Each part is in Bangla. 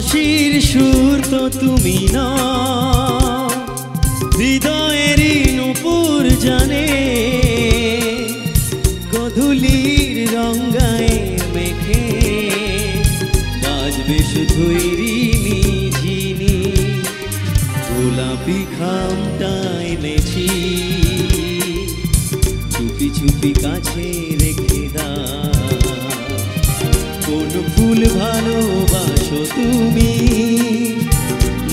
বাঁশির সুর তো তুমি না, হৃদয়েরই নূপুর জানে, গধূলির রঙায় মেখে বাজবে শুধুই রিনি ঝিনি। গোলাপি খামটা এনেছি, চুপি চুপি কাছে রেখে দাও। কোন ফুল ভালোবাসো তুমি,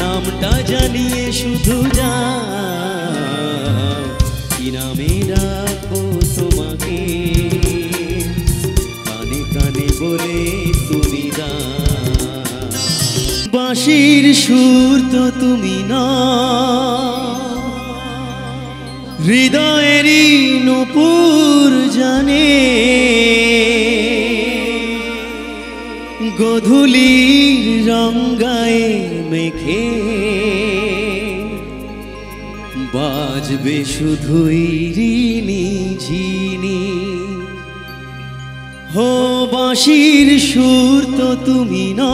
নামটা জানিয়ে শুধু যাও। কি নামে ডাকবো তোমাকে, কানে কানে বলে তুমি দাও। বাঁশির সুর তো তুমি না, হৃদয়েরই নূপুর জানে, গধূলির রঙায় মেখে বাজবে শুধুই রিনি ঝিনি। হো বাঁশির সুর তো তুমি না,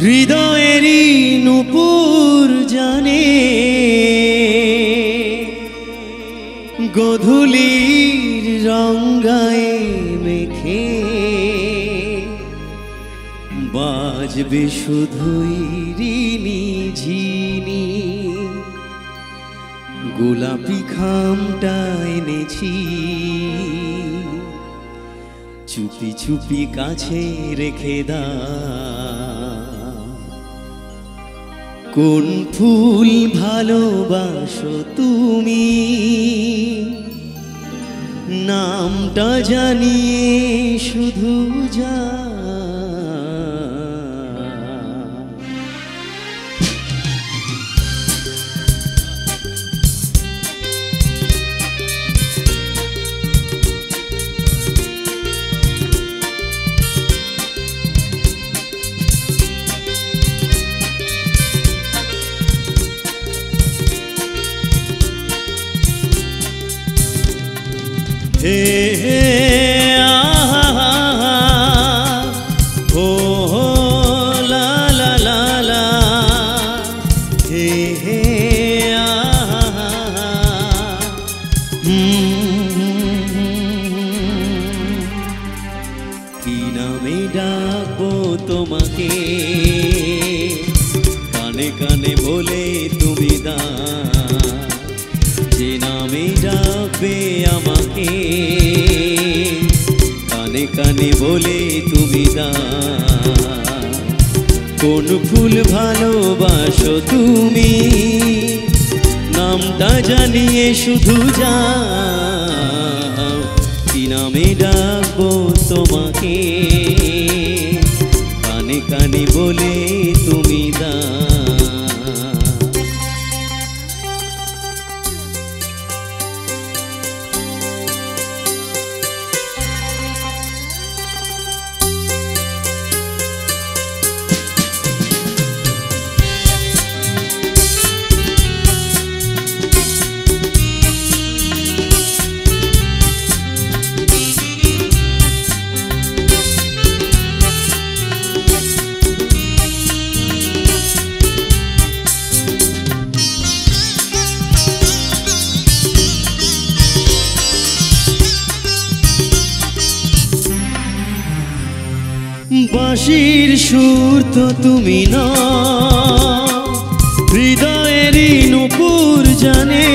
হৃদয়েরই নূপুর জানে, গধূলির রঙায় মেখে বাজবে শুধুই রিনি ঝিনি। গোলাপি খামটা এনেছি, চুপি চুপি কাছে রেখে দাও। কোন ফুল ভালোবাসো তুমি, নামটা জানিয়ে শুধু যা। হে হে আহা হো হো লা লা লা লা, হে হে আহা কি নামে ডাকবো তোমাকে, কানে কানে বলে তুমি দাও। যে নামে ডাকবে আমাকে, কানে কানে বলে তুমি দাও। কোন ফুল ভালোবাসো তুমি, নামটা জানিয়ে শুধু যাও। কি নামে ডাকবো তোমাকে, কানে কানে বলে তুমি দাও। বাঁশির সুর তো তুমি না, হৃদয়েরই নূপুর জানে,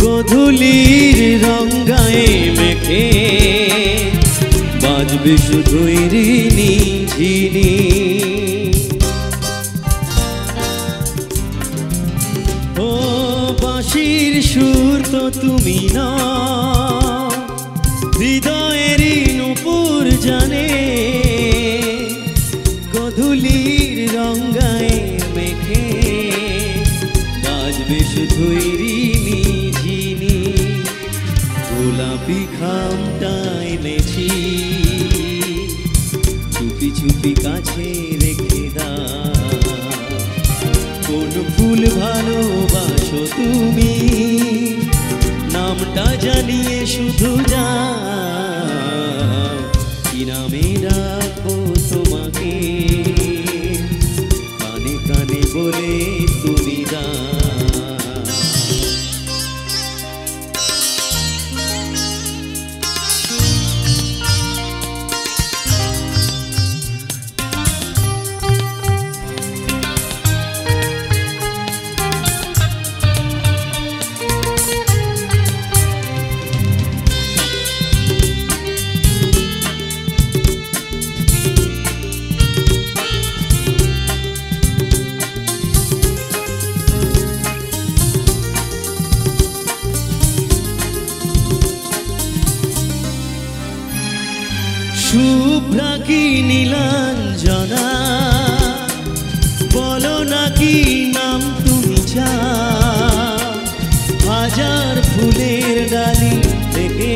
গধূলির রঙায় মেখে বাজবে শুধুই রিনি ঝিনি। ও বাঁশির সুর তো তুমি না, হৃদয়েরই নূপুর জানে, গধূলির রঙায় মেখে বাজবে শুধুই রিনি ঝিনি। গোলাপি খামটা এনেছি, চুপি চুপি কাছে রেখে দাও। কোন ফুল ভালোবাসো তুমি, নামটা জানিয়ে শুধু যাও। কি নামে শুভ্রা কি নীলাঞ্জনা, বলো নাকি নাম তুমি চাও, হাজার ফুলের ডালি থেকে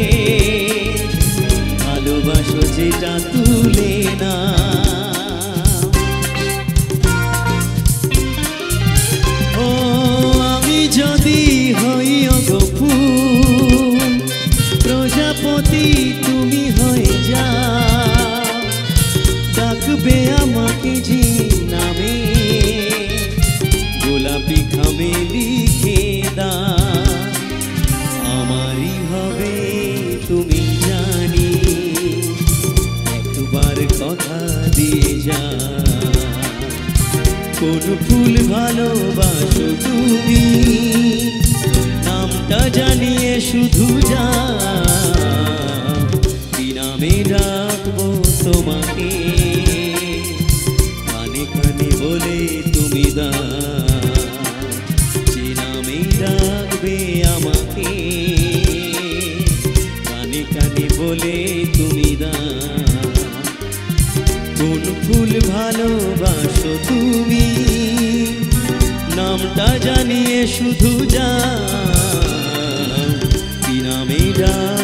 ভালোবাসো যেটা তুলে না। ও আমি যদি হই গো ফুল, প্রজাপতি তুমি হয়ে যাও, ডাকবে আমাকে যে নামে, গোলাপি খামে লিখে দাও, আমারই হবে তুমি জানি, একবার কথা দিয়ে যা। কোন ফুল ভালোবাসো তুমি, নামটা জানিয়ে শুধু যা, কি নামে ডাকবো তোমাকে, কানে কানে বলে তুমি দাও, যে নামে ডাকবে আমাকে, কানে কানে বলে তুমি দাও। কোন ফুল ভালোবাসো তুমি, নামটা জানিয়ে শুধু যা, কি নামে ডাক